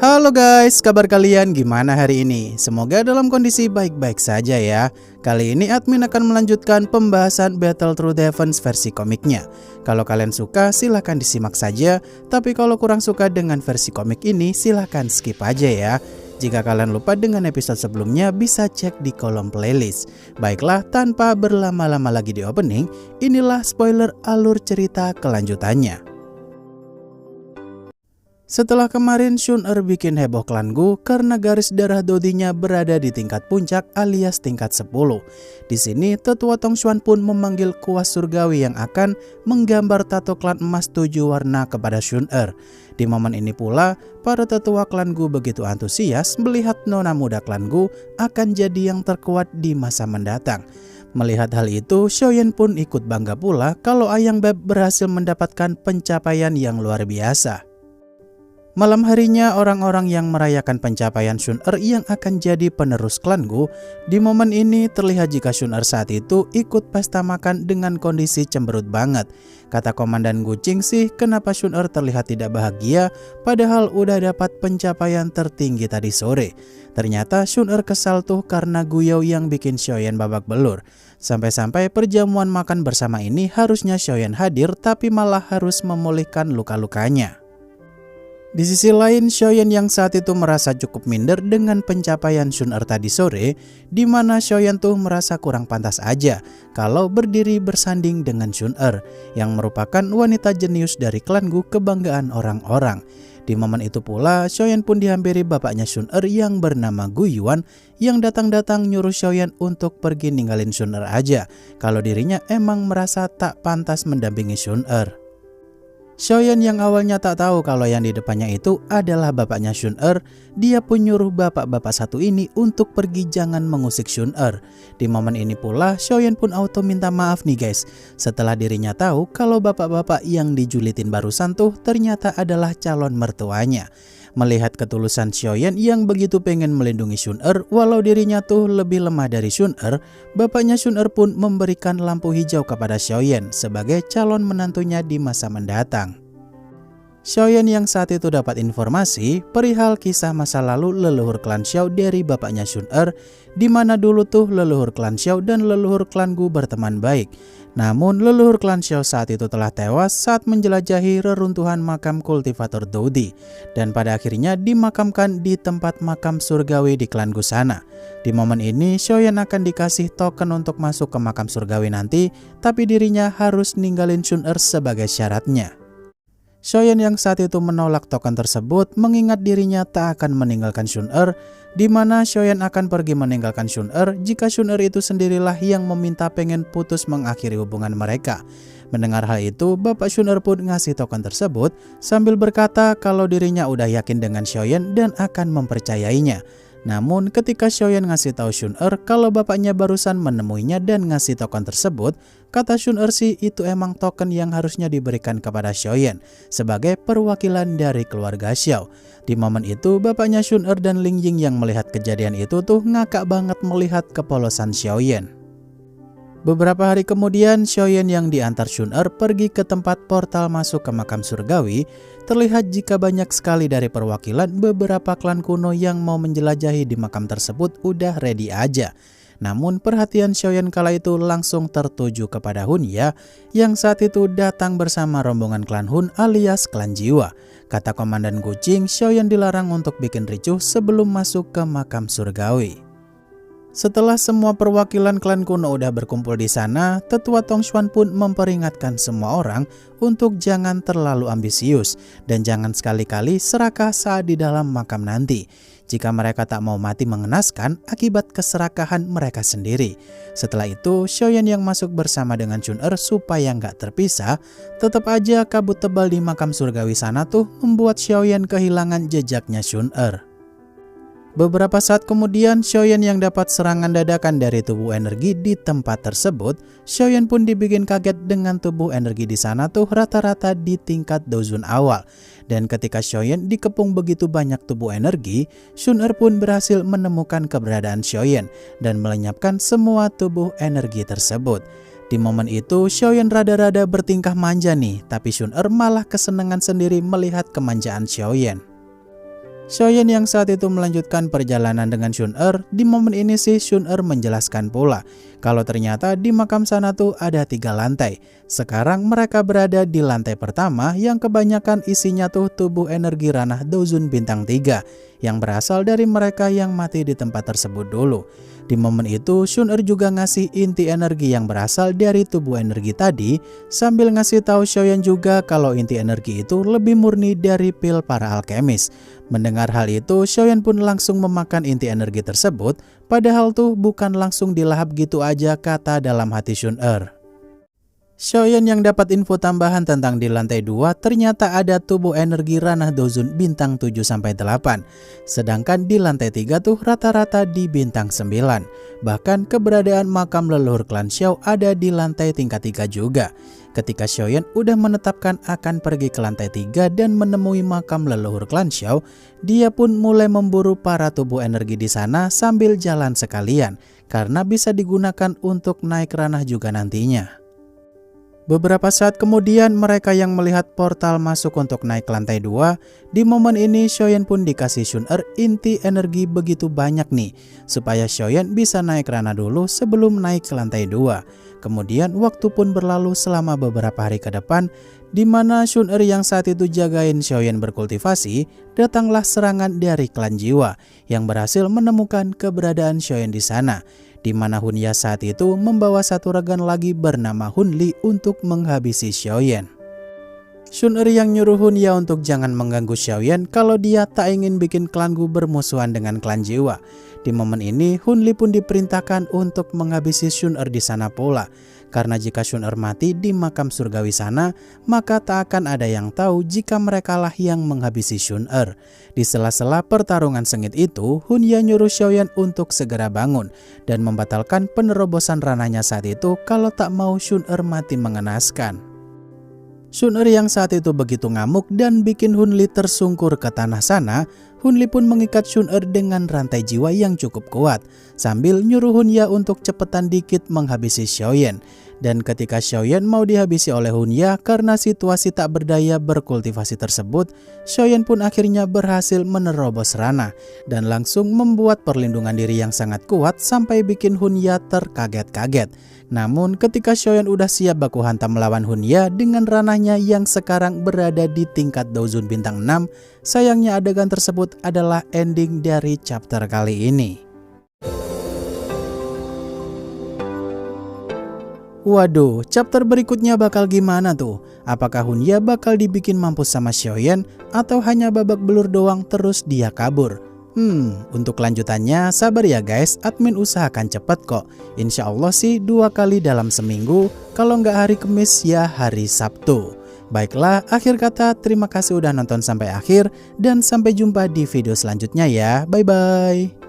Halo guys, kabar kalian gimana hari ini? Semoga dalam kondisi baik-baik saja ya. Kali ini admin akan melanjutkan pembahasan Battle Through the Heavens versi komiknya. Kalau kalian suka silahkan disimak saja, tapi kalau kurang suka dengan versi komik ini silahkan skip aja ya. Jika kalian lupa dengan episode sebelumnya bisa cek di kolom playlist. Baiklah, tanpa berlama-lama lagi di opening, inilah spoiler alur cerita kelanjutannya. Setelah kemarin Shun-Er bikin heboh klan Gu karena garis darah Dodinya berada di tingkat puncak alias tingkat 10. Di sini tetua Tong Xuan pun memanggil kuas surgawi yang akan menggambar tato klan emas 7 warna kepada Shun-Er. Di momen ini pula para tetua klan Gu begitu antusias melihat nona muda klan Gu akan jadi yang terkuat di masa mendatang. Melihat hal itu, Xiaoyan pun ikut bangga pula kalau Ayang Beb berhasil mendapatkan pencapaian yang luar biasa. Malam harinya orang-orang yang merayakan pencapaian Shun-Er yang akan jadi penerus klan Gu. Di momen ini terlihat jika Shun-Er saat itu ikut pesta makan dengan kondisi cemberut banget. Kata Komandan Gu Qing sih, kenapa Shun-Er terlihat tidak bahagia padahal udah dapat pencapaian tertinggi tadi sore. Ternyata Shun-Er kesal tuh karena Guyou yang bikin Xiaoyan babak belur. Sampai-sampai perjamuan makan bersama ini harusnya Xiaoyan hadir tapi malah harus memulihkan luka-lukanya. Di sisi lain, Xiaoyan yang saat itu merasa cukup minder dengan pencapaian Shun-Er tadi sore, di mana Xiaoyan tuh merasa kurang pantas aja kalau berdiri bersanding dengan Shun-Er, yang merupakan wanita jenius dari klan Gu kebanggaan orang-orang. Di momen itu pula, Xiaoyan pun dihampiri bapaknya Shun-Er yang bernama Gu Yuan, yang datang-datang nyuruh Xiaoyan untuk pergi ninggalin Shun-Er aja, kalau dirinya emang merasa tak pantas mendampingi Shun-Er. Xiaoyan yang awalnya tak tahu kalau yang di depannya itu adalah bapaknya Shun-Er, dia pun nyuruh bapak-bapak satu ini untuk pergi jangan mengusik Shun-Er. Di momen ini pula Xiaoyan pun auto minta maaf nih guys, setelah dirinya tahu kalau bapak-bapak yang dijulitin barusan tuh ternyata adalah calon mertuanya. Melihat ketulusan Xiaoyan yang begitu pengen melindungi Shun-Er walau dirinya tuh lebih lemah dari Shun-Er, bapaknya Shun-Er pun memberikan lampu hijau kepada Xiaoyan sebagai calon menantunya di masa mendatang. Xiaoyan yang saat itu dapat informasi perihal kisah masa lalu leluhur klan Xiao dari bapaknya Shun-Er, di mana dulu tuh leluhur klan Xiao dan leluhur klan Gu berteman baik. Namun leluhur klan Xiao saat itu telah tewas saat menjelajahi reruntuhan makam kultivator Dodi, dan pada akhirnya dimakamkan di tempat makam surgawi di klan Gu sana. Di momen ini Xiaoyan akan dikasih token untuk masuk ke makam surgawi nanti, tapi dirinya harus ninggalin Shun-Er sebagai syaratnya. Xiaoyan yang saat itu menolak token tersebut mengingat dirinya tak akan meninggalkan Shun-Er, di mana Xiaoyan akan pergi meninggalkan Shun-Er jika Shun-Er itu sendirilah yang meminta pengen putus mengakhiri hubungan mereka. Mendengar hal itu, bapak Shun-Er pun ngasih token tersebut sambil berkata kalau dirinya udah yakin dengan Xiaoyan dan akan mempercayainya. Namun ketika Xiaoyan ngasih tahu Shun-Er kalau bapaknya barusan menemuinya dan ngasih token tersebut, kata Shun-Er sih itu emang token yang harusnya diberikan kepada Xiaoyan sebagai perwakilan dari keluarga Xiao. Di momen itu bapaknya Shun-Er dan Ling Ying yang melihat kejadian itu tuh ngakak banget melihat kepolosan Xiaoyan. Beberapa hari kemudian Xiaoyan yang diantar Shun-Er pergi ke tempat portal masuk ke makam surgawi. Terlihat jika banyak sekali dari perwakilan beberapa klan kuno yang mau menjelajahi di makam tersebut udah ready aja. Namun perhatian Xiaoyan kala itu langsung tertuju kepada Hun Ya yang saat itu datang bersama rombongan klan Hun alias klan jiwa. Kata Komandan Gu Qing, Xiaoyan dilarang untuk bikin ricuh sebelum masuk ke makam surgawi. Setelah semua perwakilan klan kuno udah berkumpul di sana, tetua Tong Xuan pun memperingatkan semua orang untuk jangan terlalu ambisius dan jangan sekali-kali serakah saat di dalam makam nanti. Jika mereka tak mau mati mengenaskan akibat keserakahan mereka sendiri. Setelah itu, Xiaoyan yang masuk bersama dengan Shun-Er supaya nggak terpisah, tetap aja kabut tebal di makam surgawi sana tuh membuat Xiaoyan kehilangan jejaknya Shun-Er. Beberapa saat kemudian, Xiaoyan yang dapat serangan dadakan dari tubuh energi di tempat tersebut. Xiaoyan pun dibikin kaget dengan tubuh energi di sana tuh rata-rata di tingkat dozun awal. Dan ketika Xiaoyan dikepung begitu banyak tubuh energi, Shun-Er pun berhasil menemukan keberadaan Xiaoyan dan melenyapkan semua tubuh energi tersebut. Di momen itu, Xiaoyan rada-rada bertingkah manja nih, tapi Shun-Er malah kesenangan sendiri melihat kemanjaan Xiaoyan. Xiaoyan yang saat itu melanjutkan perjalanan dengan Shun-Er. Di momen ini sih Shun-Er menjelaskan pula kalau ternyata di makam sana tuh ada 3 lantai. Sekarang mereka berada di lantai pertama yang kebanyakan isinya tuh tubuh energi ranah Dozun bintang 3 yang berasal dari mereka yang mati di tempat tersebut dulu. Di momen itu Shun-Er juga ngasih inti energi yang berasal dari tubuh energi tadi, sambil ngasih tahu Xiaoyan juga kalau inti energi itu lebih murni dari pil para alkemis. Mendengar hal itu, Xiaoyan pun langsung memakan inti energi tersebut, padahal tuh bukan langsung dilahap gitu aja, kata dalam hati Shun-Er. Xiaoyan yang dapat info tambahan tentang di lantai 2 ternyata ada tubuh energi ranah Dozun bintang 7-8. Sedangkan di lantai 3 tuh rata-rata di bintang 9. Bahkan keberadaan makam leluhur klan Xiao ada di lantai tingkat 3 juga. Ketika Xiaoyan udah menetapkan akan pergi ke lantai 3 dan menemui makam leluhur klan Xiao, dia pun mulai memburu para tubuh energi di sana sambil jalan sekalian, karena bisa digunakan untuk naik ranah juga nantinya. Beberapa saat kemudian mereka yang melihat portal masuk untuk naik ke lantai 2. Di momen ini Xiaoyan pun dikasih Shun-Er inti energi begitu banyak nih, supaya Xiaoyan bisa naik ranah dulu sebelum naik ke lantai 2. Kemudian waktu pun berlalu selama beberapa hari ke depan, di mana Shun-Er yang saat itu jagain Xiaoyan berkultivasi, datanglah serangan dari klan jiwa yang berhasil menemukan keberadaan Xiaoyan di sana, di mana Hunya saat itu membawa satu regan lagi bernama Hunli untuk menghabisi Xiaoyan. Shun-Er yang nyuruh Hunya untuk jangan mengganggu Xiaoyan kalau dia tak ingin bikin klan Gu bermusuhan dengan klan jiwa. Di momen ini Hunli pun diperintahkan untuk menghabisi Shun-Er di sana pula. Karena jika Shun-Er mati di makam surgawi sana, maka tak akan ada yang tahu jika merekalah yang menghabisi Shun-Er. Di sela-sela pertarungan sengit itu, Hunya nyuruh Xiaoyan untuk segera bangun dan membatalkan penerobosan ranahnya saat itu kalau tak mau Shun-Er mati mengenaskan. Shun-Er yang saat itu begitu ngamuk dan bikin Hunli tersungkur ke tanah sana. Hunli pun mengikat Shun-Er dengan rantai jiwa yang cukup kuat, sambil nyuruh Hunya untuk cepetan dikit menghabisi Xiaoyan. Dan ketika Xiaoyan mau dihabisi oleh Hunya karena situasi tak berdaya berkultivasi tersebut, Xiaoyan pun akhirnya berhasil menerobos ranah dan langsung membuat perlindungan diri yang sangat kuat sampai bikin Hunya terkaget-kaget. Namun ketika Xiaoyan udah siap baku hantam melawan Hunya dengan ranahnya yang sekarang berada di tingkat Dozun bintang 6, sayangnya adegan tersebut adalah ending dari chapter kali ini. Waduh, chapter berikutnya bakal gimana tuh? Apakah Hunya bakal dibikin mampus sama Xiaoyan atau hanya babak belur doang terus dia kabur? Untuk lanjutannya sabar ya guys, admin usahakan cepet kok. Insya Allah sih 2 kali dalam seminggu, kalau nggak hari Kamis ya hari Sabtu. Baiklah, akhir kata terima kasih udah nonton sampai akhir dan sampai jumpa di video selanjutnya ya. Bye bye.